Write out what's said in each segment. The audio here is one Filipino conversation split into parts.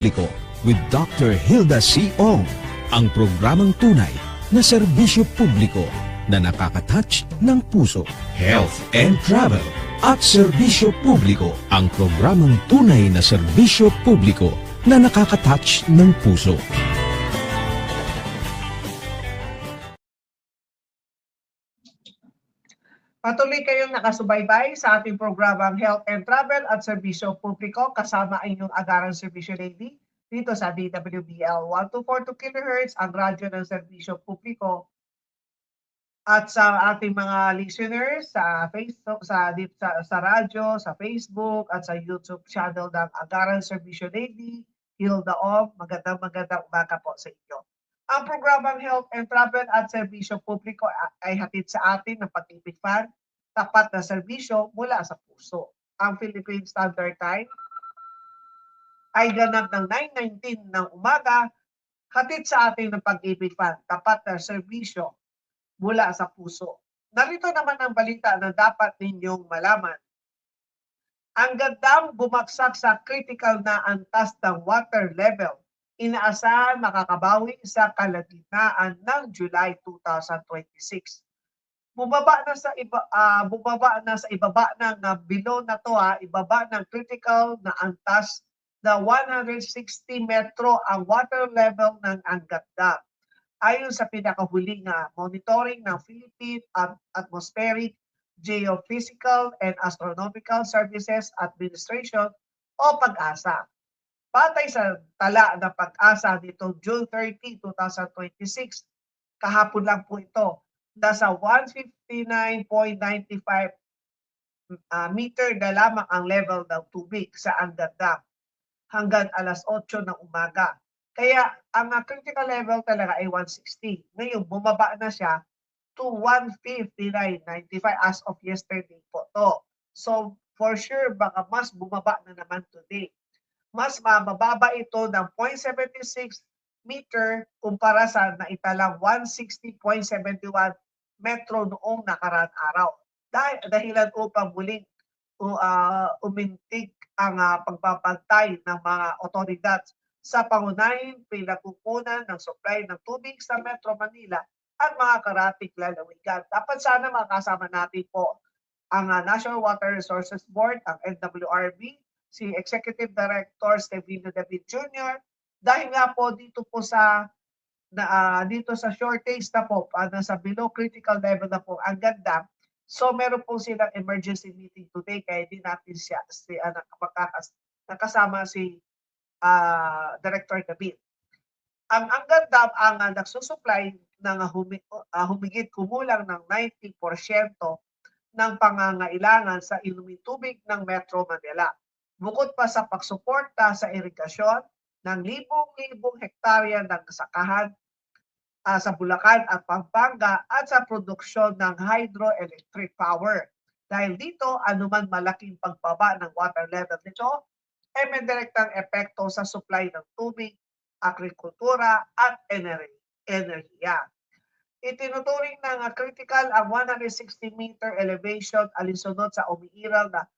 Publiko with Dr. Hilda C. Ong, ang programang tunay na serbisyo publiko na nakaka-touch ng puso. Health and Travel at Serbisyo Publiko, ang programang tunay na serbisyo publiko na nakaka-touch ng puso. Patuloy kayong nakasubaybay sa ating programang Health and Travel at Serbisyo Publiko kasama ang inyong agarang Serbisyo Lady dito sa DWBL 1242 kHz, ang radyo ng Serbisyo Publiko. At sa ating mga listeners sa Facebook, sa radyo, sa Facebook at sa YouTube channel ng agarang Serbisyo Lady, Hilda Ong, magandang umaga po sa inyo. Ang programang Health and Travel at Serbisyo Publiko ay hatid sa atin ng Pag-ibig Fund, tapat na serbisyo mula sa puso. Ang Philippine Standard Time ay ganap ng 9:19 ng umaga, hatid sa atin ng Pag-ibig Fund, tapat na serbisyo mula sa puso. Narito naman ang balita na dapat ninyong malaman. Ang gandang bumagsak sa critical na antas ng water level. Inaasahan makakabawi sa kalagitnaan ng July 2026. Bumaba na sa ibaba ng below na to ibaba ng critical na antas na 160 metro ang water level ng Angat Dam. Ayon sa pinakahuling monitoring ng Philippine Atmospheric, Geophysical and Astronomical Services Administration o PAGASA. Batay sa tala ng PAGASA nitong June 30, 2026, kahapon lang po ito, nasa 159.95 meter na lamang ang level ng tubig sa Angat Dam hanggang alas 8 ng umaga. Kaya ang critical level talaga ay 160. Ngayon, bumaba na siya to 159.95 as of yesterday po to. So, for sure, baka mas bumaba na naman today. Mas mababa ito ng 0.76 meter kumpara sa naitalang 160.71 metro noong nakaraang araw. Dahilan upang muling umintig ang pagbabantay ng mga otoridad sa pangunahing pinagkukunan ng supply ng tubig sa Metro Manila at mga karatig lalawigan. Dapat sana makasama natin po ang National Water Resources Board, ang NWRB, si Executive Director Stevino David Jr. Dahil nga po dito sa shortage na po, nasa below critical level na po ang ganda. So meron po silang emergency meeting today kaya di natin nakasama si Director David. Ang ganda ang nagsusupply ng humigit kumulang ng 90% ng pangangailangan sa inumin tubig ng Metro Manila. Bukod pa sa pagsuporta sa irigasyon ng libong-libong hektarya ng sakahan sa Bulacan at Pampanga at sa produksyon ng hydroelectric power. Dahil dito, anuman malaking pagbaba ng water level nito, ay may direktang epekto sa supply ng tubig, agrikultura at enerhiya. Itinuturing ng critical ang 160-meter elevation alinsunod sa umiiral na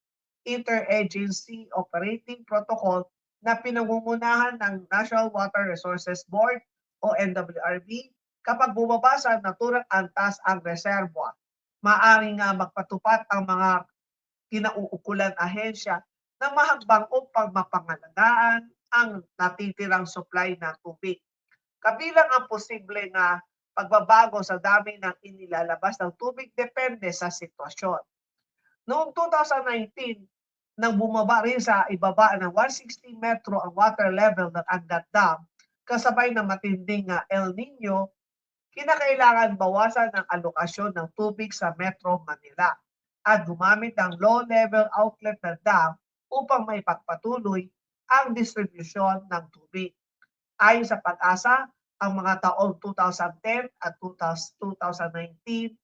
Interagency Operating Protocol na pinangungunahan ng National Water Resources Board o NWRB kapag bumaba sa naturang antas ang reservoir. Maaaring magpatupad ang mga kinauukulan ahensya na mahakbang upang mapangalagaan ang natitirang supply ng tubig. Kabilang ang posible na pagbabago sa dami ng inilalabas ng tubig depende sa sitwasyon. Noong 2019, nang bumaba rin sa ibaba ng 160 metro ang water level ng Angat Dam, kasabay ng matinding El Nino, kinakailangan bawasan ang alokasyon ng tubig sa Metro Manila at gumamit ng low-level outlet ng dam upang maipagpatuloy ang distribusyon ng tubig. Ayon sa PAGASA, ang mga taong 2010 at 2019,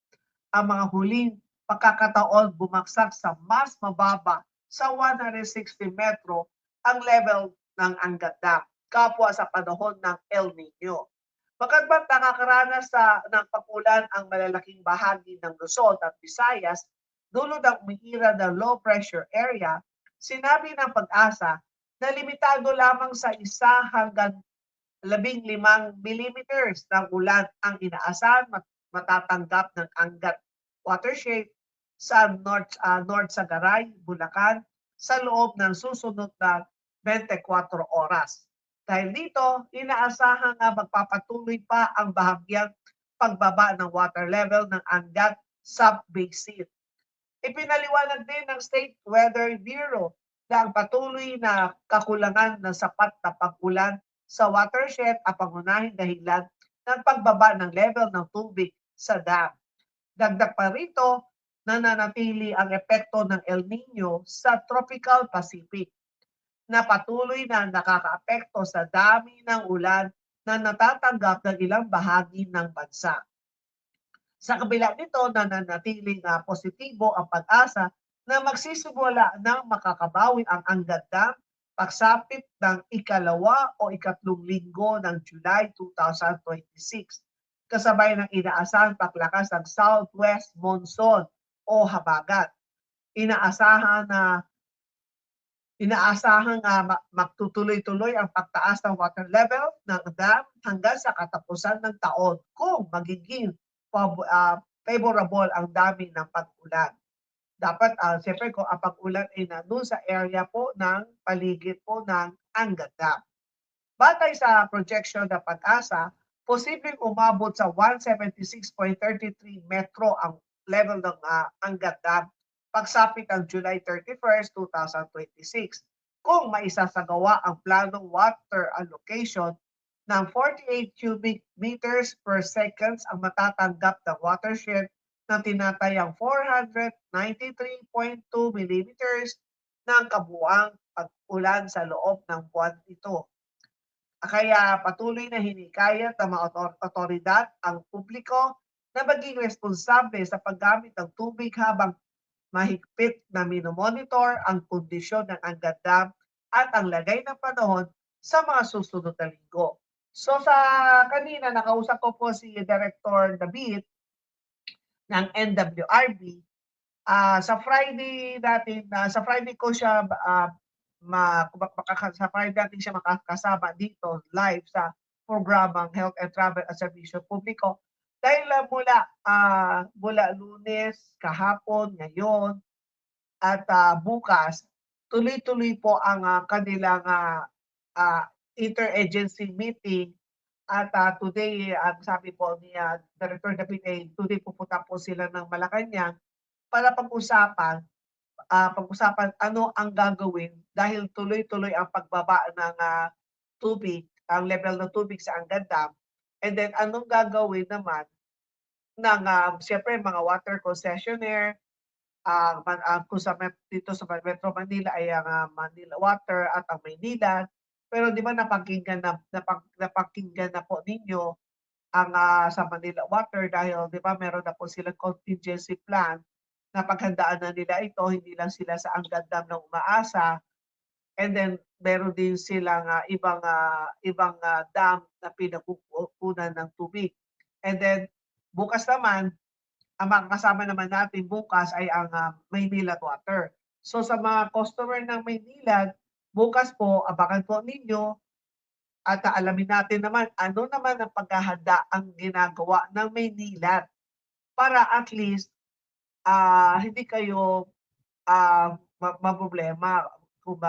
ang mga huling pagkakataon bumagsak sa mas mababa sa 160 metro ang level ng Angat Dam, kapwa sa panahon ng El Nino. Bagamat nakakaranas ng pagulan ang malalaking bahagi ng Luzon at Visayas, dulot ng umihira ng low pressure area, sinabi ng PAGASA na limitado lamang sa 1 hanggang 15 millimeters ng ulan ang inaasahan matatanggap ng Angat watershed sa North Sagaray, Bulacan sa loob ng susunod na 24 oras. Dahil dito, inaasahan na magpapatuloy pa ang bahagyang pagbaba ng water level ng Angat sub-basin. Ipinaliwanag din ng State Weather Bureau na ang patuloy na kakulangan ng sapat na pag-ulan sa watershed ang pangunahing dahilan ng pagbaba ng level ng tubig sa dam. Dagdag pa rito, nananatili ang epekto ng El Nino sa Tropical Pacific na patuloy na nakakaapekto sa dami ng ulan na natatanggap ng ilang bahagi ng bansa. Sa kabila nito, nananatiling positibo ang pag-asa na magsisimula ng makakabawi ang Angat Dam pagsapit ng ikalawa o ikatlong linggo ng July 2026. Kasabay ng inaasahang paklakas ng southwest monsoon o habagat. Inaasahang magtutuloy-tuloy ang pagtaas ng water level ng dam hanggang sa katapusan ng taon kung magiging favorable ang dami ng pag-ulan. Dapat, siyempre kung ang pag-ulan ay nandun sa area po ng paligid po ng Angat Dam. Batay sa projection ng Pag-asa, posibleng umabot sa 176.33 metro ang level ng Angat Dam pagsapit ng July 31st, 2026 kung maisasagawa ang planong water allocation ng 48 cubic meters per seconds ang matatanggap ng watershed ng tinatayang 493.2 millimeters ng kabuuang pag-ulan sa loob ng buwan ito. Kaya patuloy na hinikayat ng mga otoridad ang publiko na maging responsable sa paggamit ng tubig habang mahigpit na minomonitor ang kondisyon ng Angat Dam at ang lagay ng panahon sa mga susunod na linggo. So sa kanina, nakausap ko po si Director David ng NWRB. Sa Friday ko siya sa Friday natin siya makakasama dito live sa programang Health and Travel at Serbisyo Publiko. Dahil mula Lunes, kahapon, ngayon, at bukas, tuloy-tuloy po ang kanilang interagency meeting. At today, ang sabi po ni Director David, today pupunta po sila ng Malacanang para pag-usapan ano ang gagawin dahil tuloy-tuloy ang pagbaba ng tubig, ang level ng tubig sa Angat Dam. And then anong gagawin naman ng siyempre mga water concessionaire, kung dito sa Metro Manila ay ang Manila Water at ang Maynila. Pero di ba napakinggan na po ninyo ang sa Manila Water dahil di ba meron na po silang contingency plan na paghandaan na nila ito, hindi lang sila sa Angat Dam na umaasa. And then meron din silang ibang dam na pinagkukunan ng tubig. And then bukas naman, ang makakasama naman natin bukas ay ang Maynila Water. So sa mga customer ng Maynila, bukas po, abangan po ninyo at alamin natin naman ano naman ang paghahanda ang ginagawa ng Maynila para at least hindi kayo maproblema kung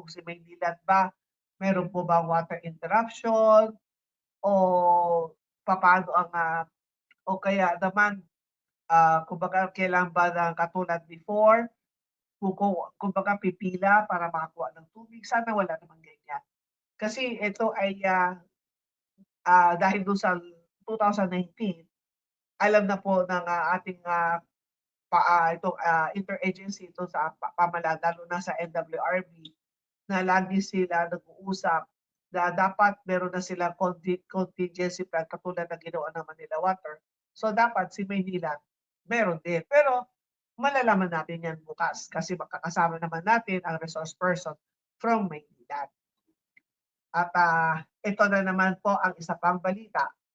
si Maynila ba meron po ba water interruption o paano o kaya naman kumbaga kailan ba ng katulad before kumbaga pipila para makakuha ng tubig. Sana wala namang ganyan. Kasi ito ay dahil doon sa 2019, alam na po ng ating interagency ito sa pamahalaan, lalo na sa NWRB, na lagi sila nag-uusap na dapat meron na silang contingency plan katulad ng ginawa ng Manila Water. So dapat si Maynila meron din. Pero malalaman natin yan bukas kasi makakasama naman natin ang resource person from Maynila. At ito na naman po ang isa pang balita.